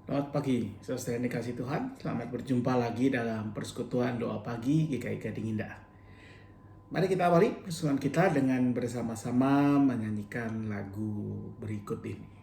Selamat pagi, saudara yang dikasih Tuhan. Selamat berjumpa lagi dalam persekutuan doa pagi GKI Gading Indah. Mari kita awali persekutuan kita dengan bersama-sama menyanyikan lagu berikut ini.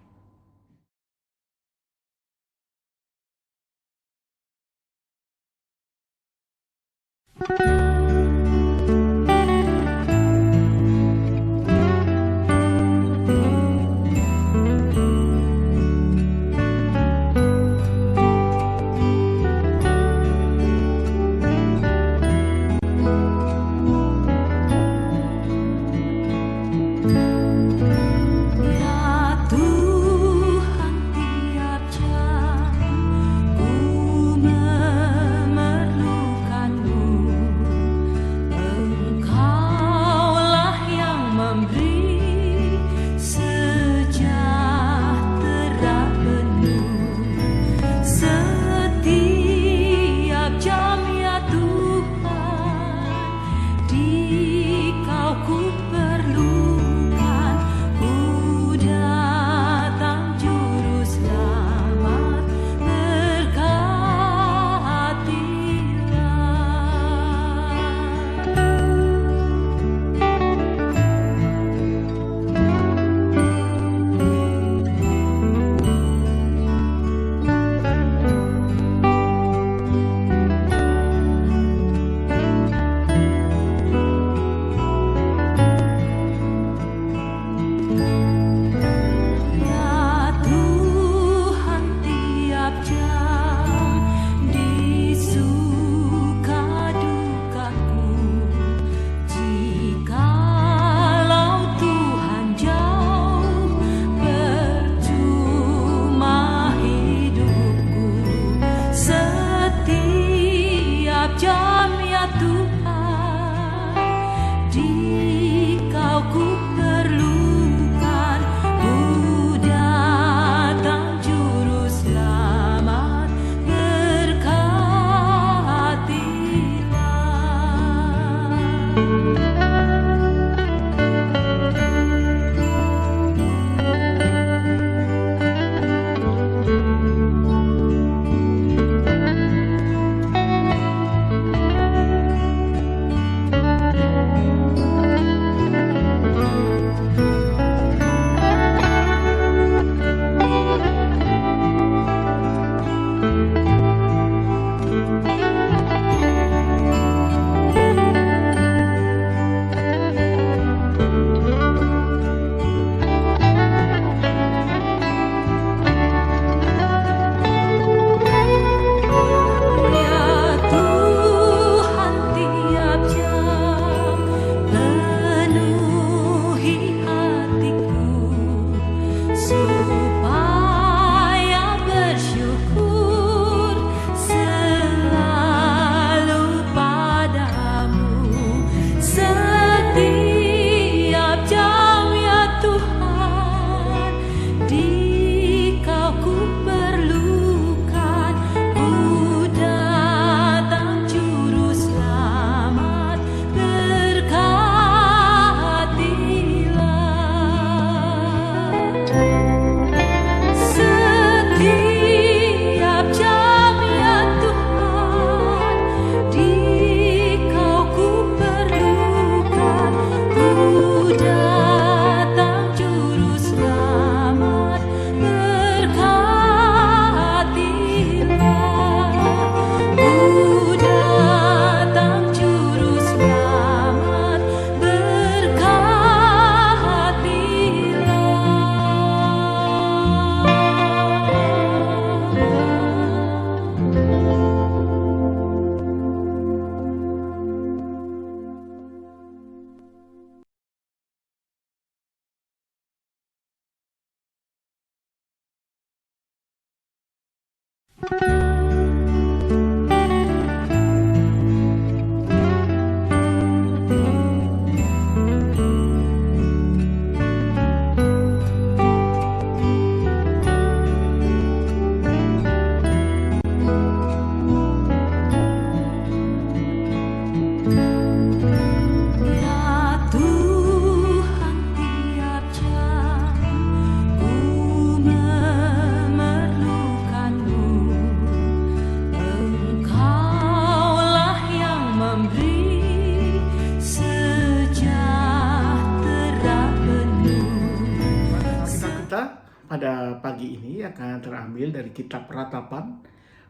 pada pagi ini akan terambil dari kitab Ratapan.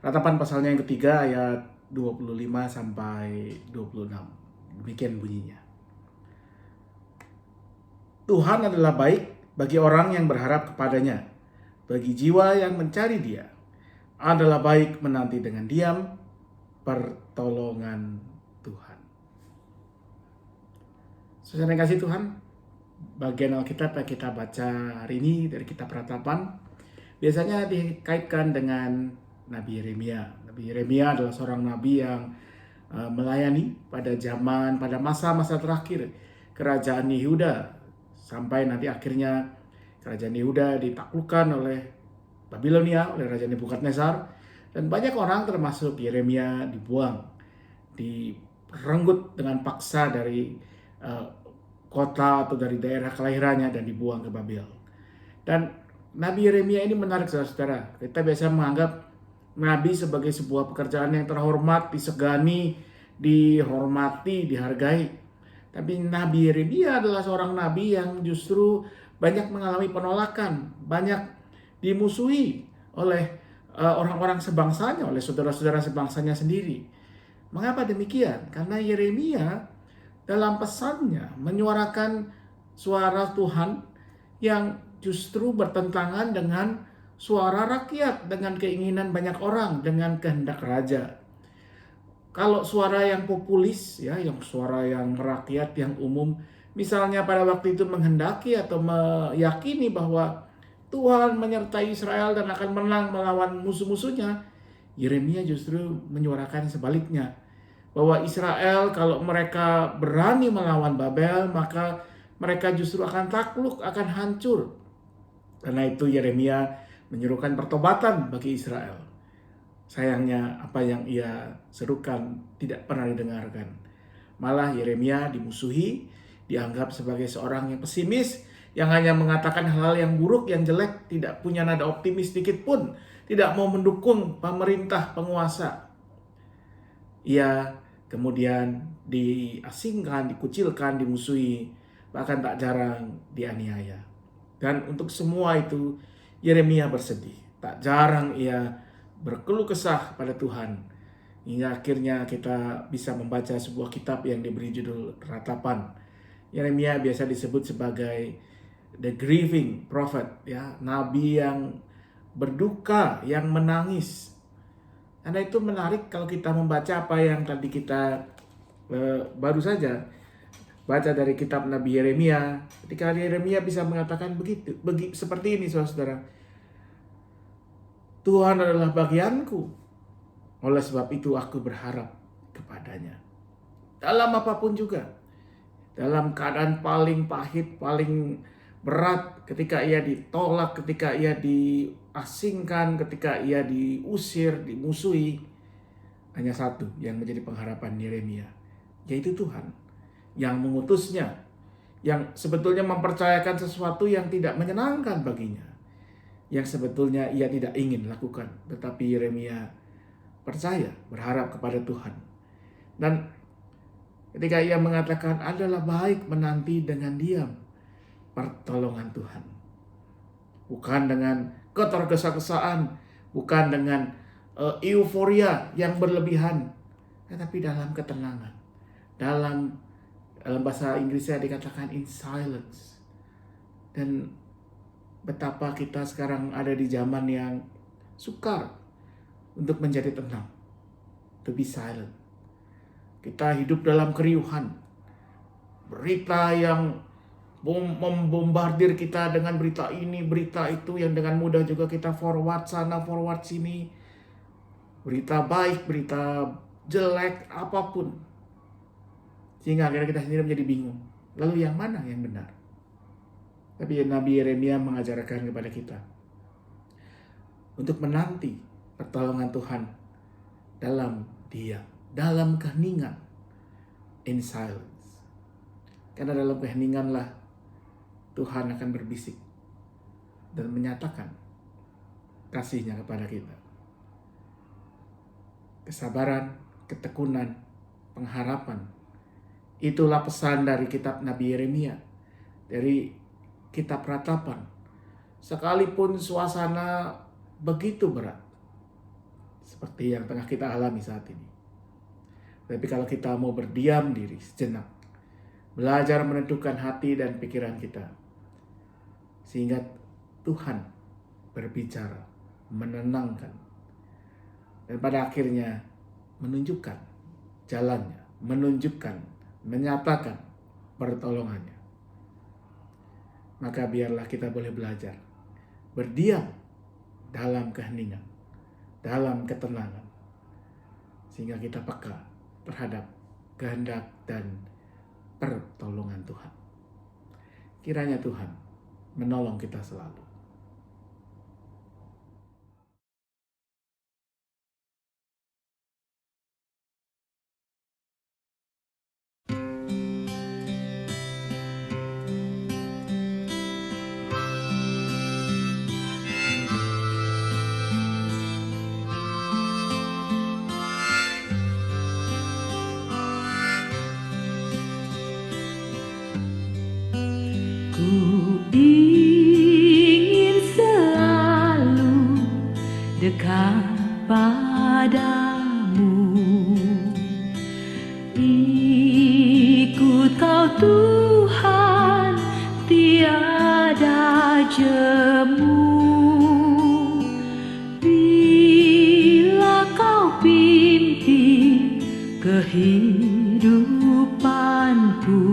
Ratapan pasalnya yang ketiga ayat 25 sampai 26. Demikian bunyinya. Tuhan adalah baik bagi orang yang berharap kepadanya, bagi jiwa yang mencari Dia. Adalah baik menanti dengan diam pertolongan Tuhan. Saudara yang kasih Tuhan, bagian Alkitab yang kita baca hari ini dari kitab Ratapan biasanya dikaitkan dengan Nabi Yeremia. Nabi Yeremia adalah seorang nabi yang melayani pada masa-masa terakhir kerajaan Yehuda, sampai nanti akhirnya kerajaan Yehuda ditaklukkan oleh Babilonia, oleh Raja Nebukadnezar, dan banyak orang termasuk Yeremia dibuang, direnggut dengan paksa dari kota atau dari daerah kelahirannya dan dibuang ke Babel. Dan Nabi Yeremia ini menarik, saudara-saudara. Kita biasa menganggap nabi sebagai sebuah pekerjaan yang terhormat, disegani, dihormati, dihargai. Tapi Nabi Yeremia adalah seorang nabi yang justru banyak mengalami penolakan, banyak dimusuhi oleh orang-orang sebangsanya, oleh saudara-saudara sebangsanya sendiri. Mengapa demikian? Karena Yeremia dalam pesannya menyuarakan suara Tuhan yang justru bertentangan dengan suara rakyat, dengan keinginan banyak orang, dengan kehendak raja. Kalau suara yang populis, ya, yang suara yang rakyat, yang umum, misalnya pada waktu itu menghendaki atau meyakini bahwa Tuhan menyertai Israel dan akan menang melawan musuh-musuhnya, Yeremia justru menyuarakan sebaliknya, bahwa Israel kalau mereka berani melawan Babel, maka mereka justru akan takluk, akan hancur. Karena itu Yeremia menyerukan pertobatan bagi Israel. Sayangnya apa yang ia serukan tidak pernah didengarkan. Malah Yeremia dimusuhi, dianggap sebagai seorang yang pesimis, yang hanya mengatakan hal yang buruk, yang jelek, tidak punya nada optimis sedikit pun, tidak mau mendukung pemerintah penguasa. Ia kemudian diasingkan, dikucilkan, dimusuhi, bahkan tak jarang dianiaya. Dan untuk semua itu Yeremia bersedih. Tak jarang ia berkeluh kesah pada Tuhan. Hingga akhirnya kita bisa membaca sebuah kitab yang diberi judul Ratapan. Yeremia biasa disebut sebagai the grieving prophet, ya, nabi yang berduka, yang menangis. Karena itu menarik kalau kita membaca apa yang tadi kita baru saja baca dari kitab Nabi Yeremia. Ketika Yeremia bisa mengatakan seperti ini, saudara-saudara. Tuhan adalah bagianku, oleh sebab itu aku berharap kepadanya. Dalam apapun juga, dalam keadaan paling pahit, paling berat, ketika ia ditolak, ketika ia diasingkan, ketika ia diusir, dimusuhi, hanya satu yang menjadi pengharapan Yeremia, yaitu Tuhan yang mengutusnya, yang sebetulnya mempercayakan sesuatu yang tidak menyenangkan baginya, yang sebetulnya ia tidak ingin lakukan. Tetapi Yeremia percaya, berharap kepada Tuhan. Dan ketika ia mengatakan adalah baik menanti dengan diam pertolongan Tuhan. Bukan dengan ketergesa-gesaan, bukan dengan euforia yang berlebihan, tetapi dalam ketenangan. Dalam bahasa Inggrisnya dikatakan in silence. Dan betapa kita sekarang ada di zaman yang sukar untuk menjadi tenang, to be silent. Kita hidup dalam keriuhan, berita yang membombardir kita dengan berita ini, berita itu, yang dengan mudah juga kita forward sana, forward sini. Berita baik, berita jelek, apapun. Sehingga akhirnya kita sendiri menjadi bingung. Lalu yang mana yang benar? Tapi Nabi Yeremia mengajarkan kepada kita untuk menanti pertolongan Tuhan dalam diam, dalam keheningan, in silence. Karena dalam keheninganlah Tuhan akan berbisik dan menyatakan kasih-Nya kepada kita. Kesabaran, ketekunan, pengharapan. Itulah pesan dari kitab Nabi Yeremia, dari kitab Ratapan. sekalipun suasana begitu berat, seperti yang tengah kita alami saat ini. Tapi kalau kita mau berdiam diri sejenak, belajar menentukan hati dan pikiran kita, sehingga Tuhan berbicara, menenangkan, dan pada akhirnya menunjukkan jalannya, menunjukkan, menyatakan pertolongannya. Maka biarlah kita boleh belajar berdiam dalam keheningan, dalam ketenangan, sehingga kita peka terhadap kehendak dan pertolongan Tuhan. Kiranya Tuhan menolong kita selalu. Ku ingin selalu dekat padamu, ikut Kau Tuhan, tiada jemu. Bila Kau pimpin kehidupanku,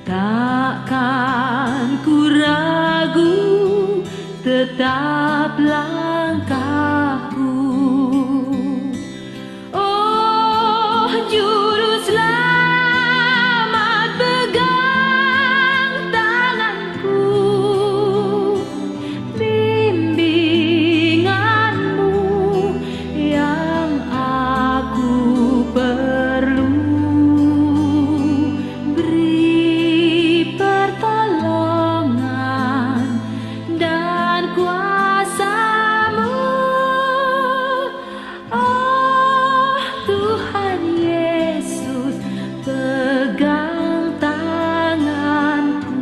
takkan ku ragu, tetap langkahku. Oh Juru Selamat, pegang tanganku, bimbinganmu yang aku perlu. Beri pertolongan dan kuasa-Mu, oh Tuhan Yesus, pegang tanganku.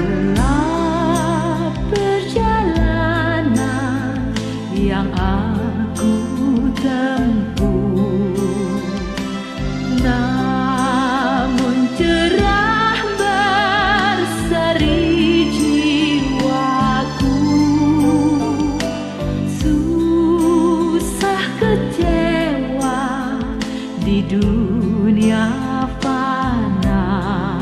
Gelap perjalanan yang aku tempuh, namun cerah berseri jiwaku. Susah kecewa di dunia fana,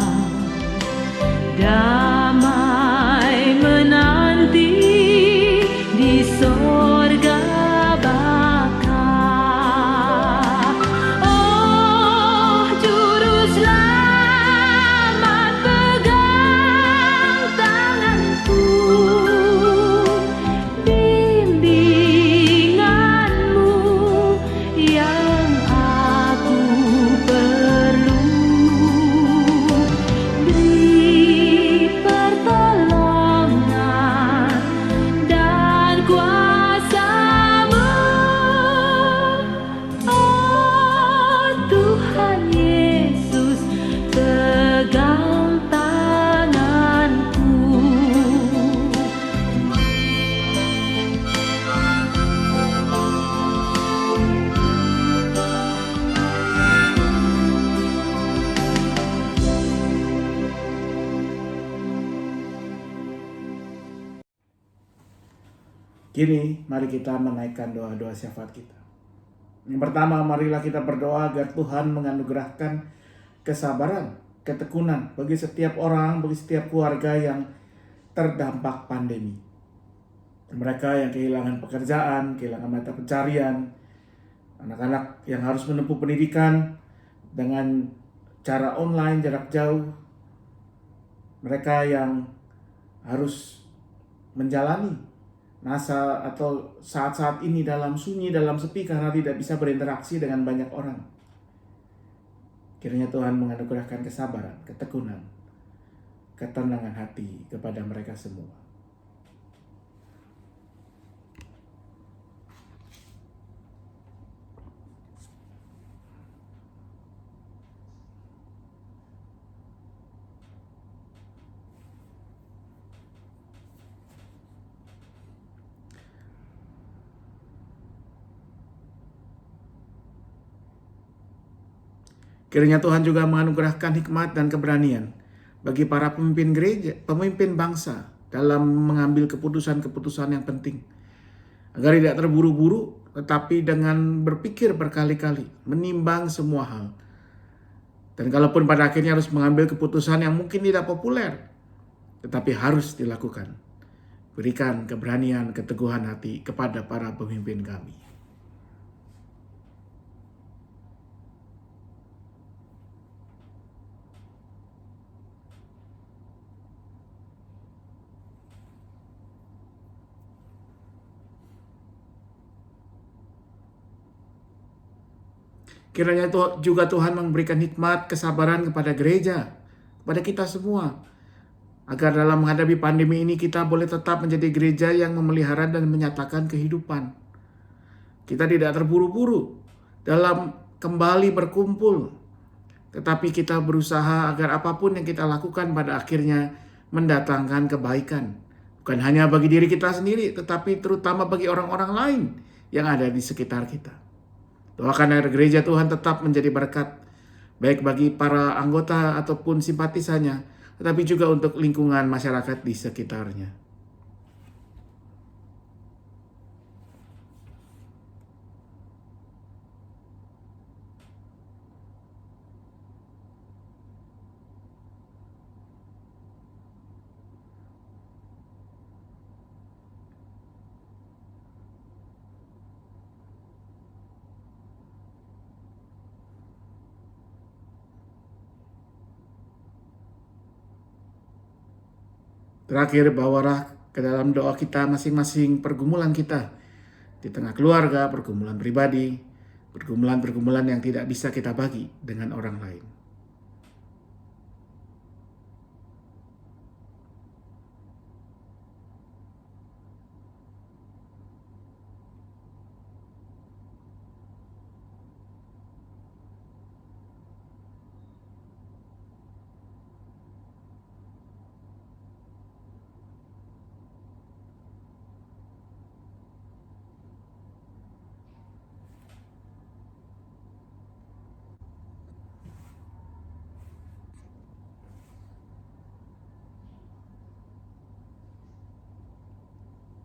damai menanti di sorga baka. Oh Juru Selamat, pegang tanganku, bimbinganmu yang aku perlu. Beri pertolongan dan kuasa-Mu, oh Tuhan Yesus, pegang tanganku. Kini mari kita menaikkan doa-doa syafaat kita. Yang pertama, marilah kita berdoa agar Tuhan menganugerahkan kesabaran, ketekunan bagi setiap orang, bagi setiap keluarga yang terdampak pandemi. Mereka yang kehilangan pekerjaan, kehilangan mata pencarian, anak-anak yang harus menempuh pendidikan dengan cara online, jarak jauh, mereka yang harus menjalani masa atau saat-saat ini dalam sunyi, dalam sepi karena tidak bisa berinteraksi dengan banyak orang. Kiranya Tuhan menganugerahkan kesabaran, ketekunan, ketenangan hati kepada mereka semua. Kiranya Tuhan juga menganugerahkan hikmat dan keberanian bagi para pemimpin gereja, pemimpin bangsa dalam mengambil keputusan-keputusan yang penting. Agar tidak terburu-buru, tetapi dengan berpikir berkali-kali, menimbang semua hal. Dan kalaupun pada akhirnya harus mengambil keputusan yang mungkin tidak populer, tetapi harus dilakukan. Berikan keberanian, keteguhan hati kepada para pemimpin kami. Kiranya juga Tuhan memberikan hikmat, kesabaran kepada gereja, kepada kita semua. Agar dalam menghadapi pandemi ini kita boleh tetap menjadi gereja yang memelihara dan menyatakan kehidupan. Kita tidak terburu-buru dalam kembali berkumpul. Tetapi kita berusaha agar apapun yang kita lakukan pada akhirnya mendatangkan kebaikan. Bukan hanya bagi diri kita sendiri, tetapi terutama bagi orang-orang lain yang ada di sekitar kita. Doakan agar gereja Tuhan tetap menjadi berkat, baik bagi para anggota ataupun simpatisannya, tetapi juga untuk lingkungan masyarakat di sekitarnya. Terakhir, bawalah ke dalam doa kita masing-masing pergumulan kita di tengah keluarga, pergumulan pribadi, pergumulan-pergumulan yang tidak bisa kita bagi dengan orang lain.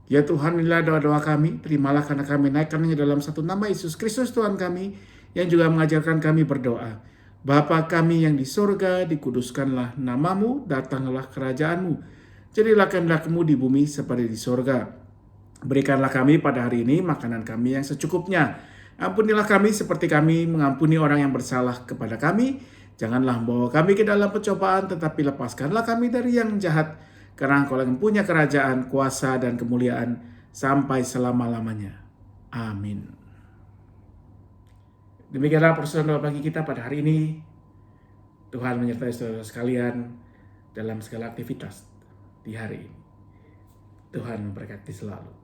Ya Tuhan, inilah doa-doa kami, terimalah karena kami naikkannya dalam satu nama Yesus Kristus Tuhan kami, yang juga mengajarkan kami berdoa. Bapa kami yang di sorga, dikuduskanlah namamu, datanglah kerajaanmu. Jadilah kehendak-Mu di bumi seperti di sorga. Berikanlah kami pada hari ini makanan kami yang secukupnya. Ampunilah kami seperti kami mengampuni orang yang bersalah kepada kami. Janganlah membawa kami ke dalam pencobaan, tetapi lepaskanlah kami dari yang jahat. Karena Engkau yang punya kerajaan, kuasa, dan kemuliaan sampai selama-lamanya. Amin. Demikianlah persoalan doa bagi kita pada hari ini. Tuhan menyertai saudara sekalian dalam segala aktivitas di hari ini. Tuhan memberkati selalu.